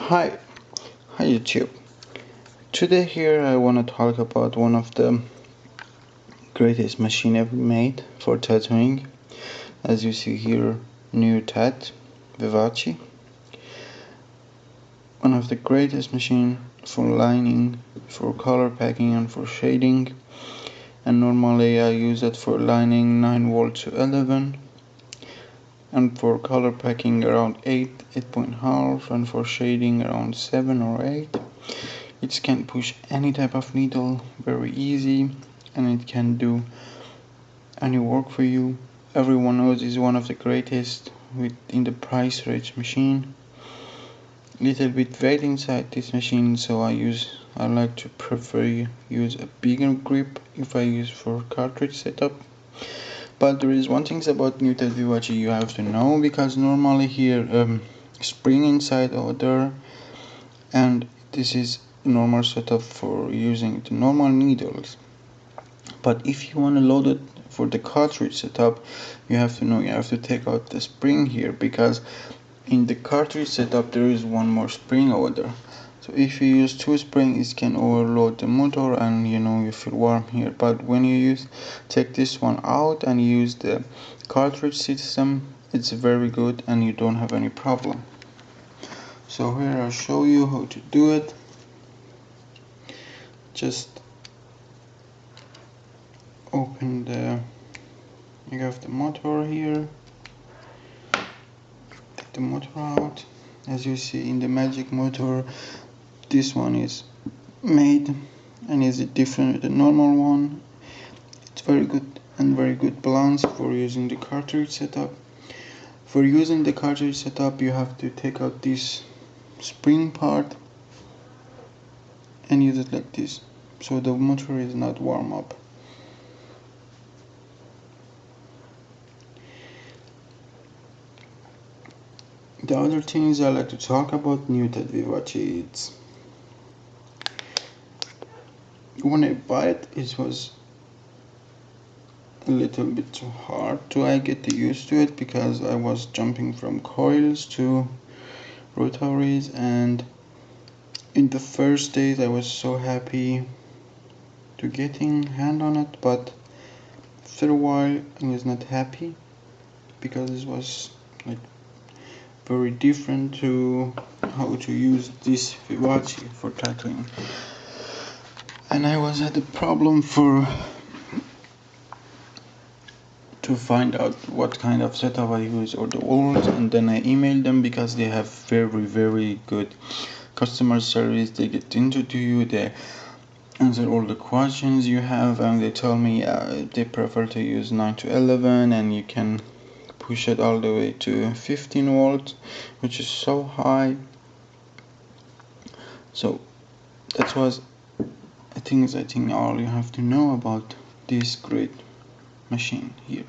Hi, hi YouTube. Today here I want to talk about one of the greatest machine ever made for tattooing. As you see here, Neotat, Vivace. One of the greatest machine for lining, for color packing and for shading. And normally I use it for lining 9V to 11. And for color packing around 8.5, and for shading around 7 or 8. It can push any type of needle very easy, and it can do any work for you. Everyone knows it's one of the greatest within the price range machine. Little bit weight inside this machine, so I like to prefer use a bigger grip if I use for cartridge setup. But there is one thing about Neotat Vivace you have to know, because normally here spring inside over there, and this is normal setup for using the normal needles. But if you want to load it for the cartridge setup, you have to know you have to take out the spring here, because in the cartridge setup there is one more spring over there. So if you use two springs, it can overload the motor, and you feel warm here. But when you take this one out and use the cartridge system, it's very good and you don't have any problem. So here I'll show you how to do it. Just open you have the motor here. Take the motor out. As you see in the magic motor, this one is made and is different with the normal one. It's very good and very good balance for using the cartridge setup. For using the cartridge setup, you have to take out this spring part and use it like this, so the motor is not warm up. The other things I like to talk about Neotat Vivace, it's when I buy it, it was a little bit too hard to get used to it, because I was jumping from coils to rotaries, and in the first days I was so happy to getting hand on it, but after a while I was not happy, because it was like very different to how to use this Vivace for tattooing. And I was had a problem to find out what kind of setup I use or the old, and then I emailed them, because they have very good customer service. They get into you, they answer all the questions you have, and they tell me they prefer to use 9 to 11, and you can push it all the way to 15V, which is so high. So that was I think all you have to know about this great machine here.